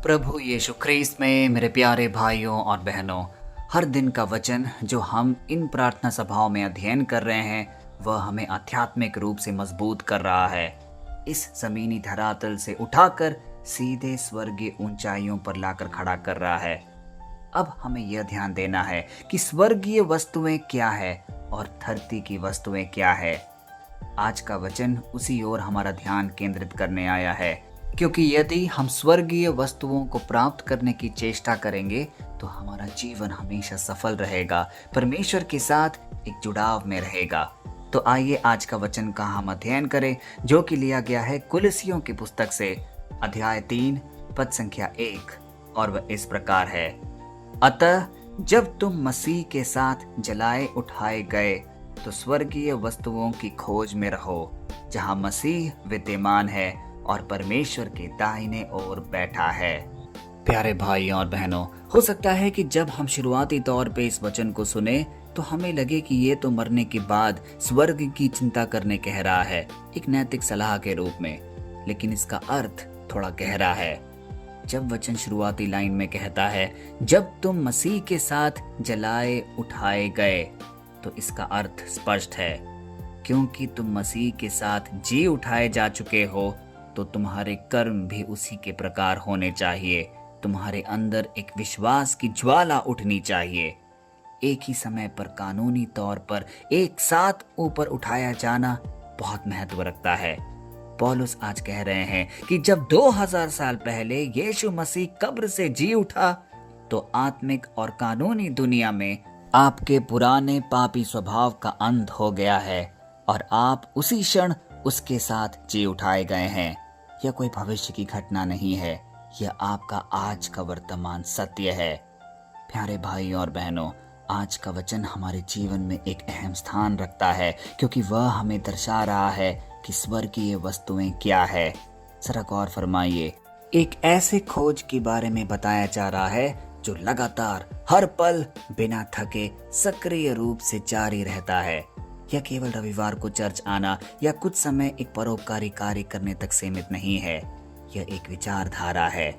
प्रभु यीशु ख्रीस्त में मेरे प्यारे भाइयों और बहनों, हर दिन का वचन जो हम इन प्रार्थना सभाओं में अध्ययन कर रहे हैं वह हमें आध्यात्मिक रूप से मजबूत कर रहा है। इस जमीनी धरातल से उठाकर सीधे स्वर्गीय ऊंचाइयों पर लाकर खड़ा कर रहा है। अब हमें यह ध्यान देना है कि स्वर्गीय वस्तुएं क्या है और धरती की वस्तुएं क्या है। आज का वचन उसी ओर हमारा ध्यान केंद्रित करने आया है, क्योंकि यदि हम स्वर्गीय वस्तुओं को प्राप्त करने की चेष्टा करेंगे तो हमारा जीवन हमेशा सफल रहेगा, परमेश्वर के साथ एक जुड़ाव में रहेगा। तो आइए आज का वचन का हम अध्ययन करें, जो कि लिया गया है कुलसियों की पुस्तक से, अध्याय 3 पद संख्या 1, और वह इस प्रकार है। अतः जब तुम मसीह के साथ जलाए उठाए गए तो स्वर्गीय वस्तुओं की खोज में रहो, जहां मसीह विद्यमान है और परमेश्वर के दाहिने ओर बैठा है। प्यारे भाइयों और बहनों, हो सकता है कि जब हम शुरुआती तौर पे इस वचन को सुने तो हमें लगे कि ये तो मरने के बाद स्वर्ग की चिंता करने कह रहा है, एक नैतिक सलाह के रूप में। लेकिन इसका अर्थ थोड़ा गहरा है। जब वचन शुरुआती लाइन में कहता है जब तुम मसीह के साथ जलाए उठाए गए, तो इसका अर्थ स्पष्ट है। क्योंकि तुम मसीह के साथ जी उठाए जा चुके हो तो तुम्हारे कर्म भी उसी के प्रकार होने चाहिए। तुम्हारे अंदर एक विश्वास की ज्वाला उठनी चाहिए। एक ही समय पर कानूनी तौर पर एक साथ ऊपर उठाया जाना बहुत महत्व रखता है। पौलुस आज कह रहे हैं कि जब 2000 साल पहले यीशु मसीह कब्र से जी उठा तो आत्मिक और कानूनी दुनिया में आपके पुराने पापी स्वभाव का अंत हो गया है और आप उसी क्षण उसके साथ जी उठाए गए हैं। यह कोई भविष्य की घटना नहीं है, यह आपका आज का वर्तमान सत्य है। प्यारे भाई और बहनों, आज का वचन हमारे जीवन में एक अहम स्थान रखता है, क्योंकि वह हमें दर्शा रहा है कि स्वर्गीय वस्तुएं क्या है। जरा गौर फरमाइए, एक ऐसे खोज के बारे में बताया जा रहा है जो लगातार हर पल बिना थके सक्रिय रूप से जारी रहता है। यह केवल रविवार को चर्च आना या कुछ समय एक परोपकारी कार्य करने तक सीमित नहीं है, यह एक विचारधारा है।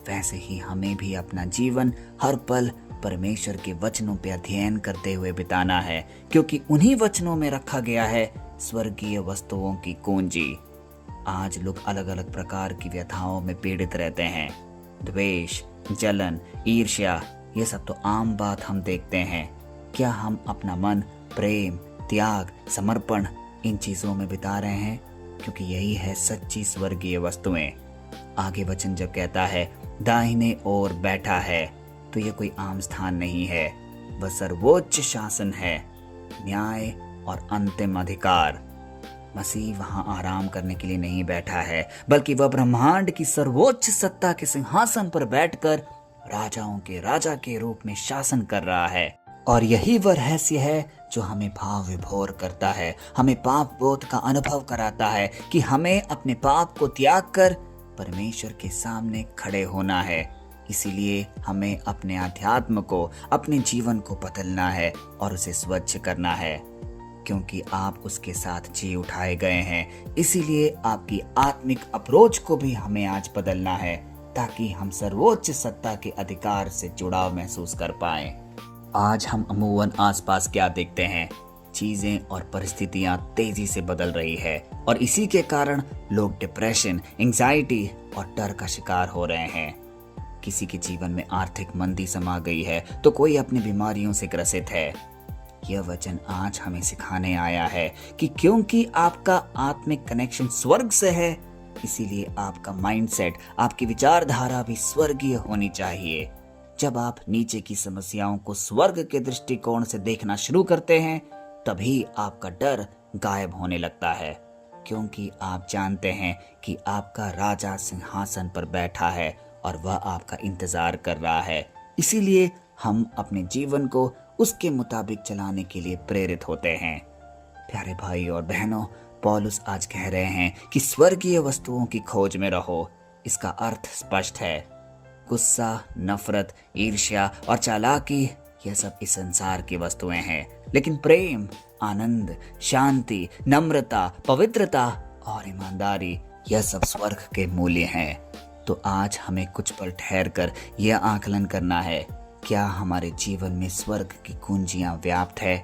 वैसे ही हमें भी अपना जीवन हर पल परमेश्वर के वचनों पर अध्ययन करते हुए बिताना है, क्योंकि उन्हीं वचनों में रखा गया है स्वर्गीय वस्तुओं की कुंजी। आज लोग अलग अलग प्रकार की व्यथाओं में पीड़ित रहते हैं। द्वेष, जलन, ईर्ष्या, ये सब तो आम बात हम देखते हैं। क्या हम अपना मन प्रेम, त्याग, समर्पण इन चीजों में बिता रहे हैं? क्योंकि यही है सच्ची स्वर्गीय वस्तुएं। आगे वचन जब कहता है दाहिने ओर बैठा है, तो यह कोई आम स्थान नहीं है, वह सर्वोच्च शासन है, न्याय और अंतिम अधिकार। मसीह वहां आराम करने के लिए नहीं बैठा है, बल्कि वह ब्रह्मांड की सर्वोच्च सत्ता के सिंहासन पर बैठकर राजाओं के राजा के रूप में शासन कर रहा है। और यही वह रहस्य है जो हमें भाव विभोर करता है, हमें पाप बोध का अनुभव कराता है कि हमें अपने पाप को त्याग कर परमेश्वर के सामने खड़े होना है। इसीलिए हमें अपने अध्यात्म को, अपने जीवन को बदलना है और उसे स्वच्छ करना है। क्योंकि आप उसके साथ जी उठाए गए हैं, इसीलिए आपकी आत्मिक अप्रोच को भी हमें आज बदलना है, ताकि हम सर्वोच्च सत्ता के अधिकार से जुड़ाव महसूस कर पाएं। आज हम अमूमन आसपास क्या देखते हैं? चीजें और परिस्थितियां तेजी से बदल रही है और इसी के कारण लोग डिप्रेशन, एंजाइटी और डर का शिकार हो रहे हैं। किसी के जीवन में आर्थिक मंदी समा गई है तो कोई अपनी बीमारियों से ग्रसित है। यह वचन आज हमें सिखाने आया है कि क्योंकि आपका आत्मिक कनेक्शन स्वर्ग से है, इसीलिए आपका माइंडसेट, आपकी विचारधारा भी स्वर्गीय होनी चाहिए। जब आप नीचे की समस्याओं को स्वर्ग के दृष्टिकोण से देखना शुरू करते हैं, तभी आपका डर गायब होने लगता है, क्योंकि आप जानते हैं कि आपका राजा सिंहासन पर बैठा है और वह आपका इंतजार कर रहा है। इसीलिए हम अपने जीवन को उसके मुताबिक चलाने के लिए प्रेरित होते हैं। प्यारे भाई और बहनों, पौलुस आज कह रहे हैं कि स्वर्गीय वस्तुओं की खोज में रहो। इसका अर्थ स्पष्ट है। गुस्सा, नफरत, ईर्ष्या और चालाकी, यह सब इस संसार की वस्तुएं हैं। लेकिन प्रेम, आनंद, शांति, नम्रता, पवित्रता और ईमानदारी, यह सब स्वर्ग के मूल्य हैं। तो आज हमें कुछ पल ठहर कर यह आकलन करना है, क्या हमारे जीवन में स्वर्ग की कुंजियां व्याप्त है?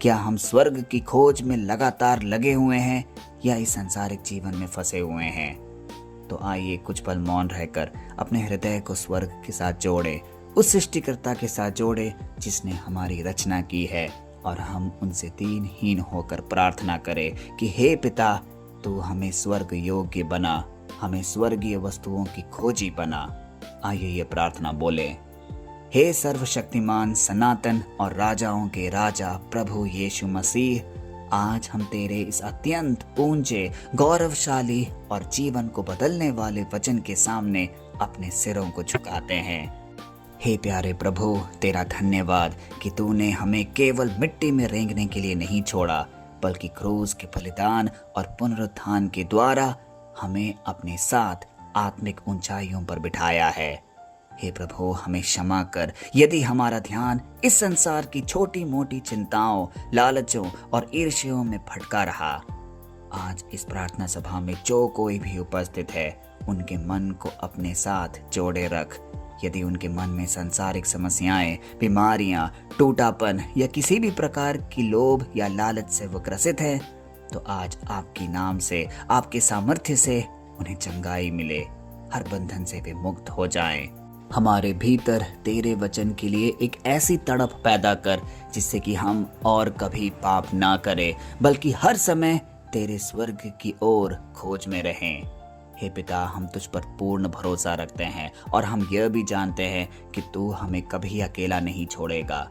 क्या हम स्वर्ग की खोज में लगातार लगे हुए हैं या इस सांसारिक जीवन में फंसे हुए हैं? तो आइए कुछ पल मौन रहकर अपने हृदय को स्वर्ग के साथ जोड़े, उस सृष्टिकर्ता के साथ जोड़े जिसने हमारी रचना की है, और हम उनसे दीनहीन होकर प्रार्थना करें कि हे पिता, तू हमें स्वर्ग योग्य बना, हमें स्वर्गीय वस्तुओं की खोजी बना। आइए ये प्रार्थना बोले। हे सर्वशक्तिमान, सनातन और राजाओं के राजा प्रभु यीशु मसीह, आज हम तेरे इस अत्यंत ऊंचे, गौरवशाली और जीवन को बदलने वाले वचन के सामने अपने सिरों को झुकाते हैं। हे प्यारे प्रभु, तेरा धन्यवाद कि तूने हमें केवल मिट्टी में रेंगने के लिए नहीं छोड़ा, बल्कि क्रूस के बलिदान और पुनरुत्थान के द्वारा हमें अपने साथ आत्मिक ऊंचाइयों पर बिठाया है। हे प्रभु, हमें क्षमा कर यदि हमारा ध्यान इस संसार की छोटी मोटी चिंताओं, लालचों और ईर्ष्याओं में भटका रहा। आज इस प्रार्थना सभा में जो कोई भी उपस्थित है, उनके मन को अपने साथ जोड़े रख। यदि उनके मन में सांसारिक समस्याएं, बीमारियां, टूटापन या किसी भी प्रकार की लोभ या लालच से वो ग्रसित है, तो आज आपके नाम से, आपके सामर्थ्य से उन्हें चंगाई मिले, हर बंधन से वे मुक्त हो जाएं। हमारे भीतर तेरे वचन के लिए एक ऐसी तड़प पैदा कर जिससे कि हम और कभी पाप ना करें, बल्कि हर समय तेरे स्वर्ग की ओर खोज में रहें। हे पिता, हम तुझ पर पूर्ण भरोसा रखते हैं और हम यह भी जानते हैं कि तू हमें कभी अकेला नहीं छोड़ेगा।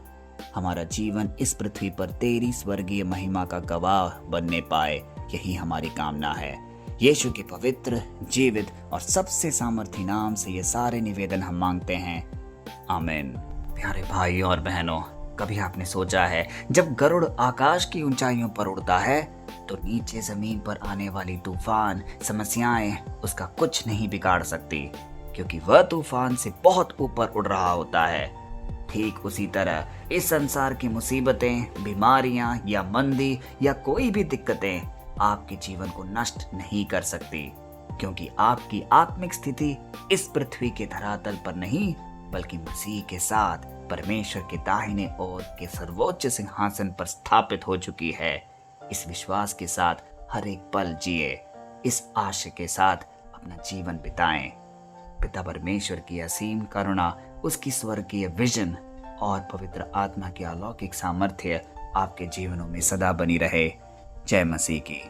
हमारा जीवन इस पृथ्वी पर तेरी स्वर्गीय महिमा का गवाह बनने पाए, यही हमारी कामना है। यीशु के पवित्र, जीवित और सबसे सामर्थी नाम से ये सारे निवेदन हम मांगते हैं, आमीन। प्यारे भाइयों और बहनों, कभी आपने सोचा है जब गरुड़ आकाश की ऊंचाइयों पर उड़ता है तो नीचे जमीन पर आने वाली तूफान, समस्याएं उसका कुछ नहीं बिगाड़ सकती, क्योंकि वह तूफान से बहुत ऊपर उड़ रहा होता है। ठीक उसी तरह इस संसार की मुसीबतें, बीमारियां या मंदी या कोई भी दिक्कतें आपके जीवन को नष्ट नहीं कर सकती, क्योंकि आपकी आत्मिक स्थिति इस पृथ्वी के धरातल पर नहीं, बल्कि मसीह के साथ परमेश्वर के दाहिने ओर के सर्वोच्च सिंहासन पर स्थापित हो चुकी है। इस विश्वास के साथ हर एक पल जिए, इस आशा के साथ अपना जीवन बिताएं। पिता परमेश्वर की असीम करुणा, उसकी स्वर्गीय विजन और पवित्र आत्मा की अलौकिक सामर्थ्य आपके जीवनों में सदा बनी रहे। जय मसीह की।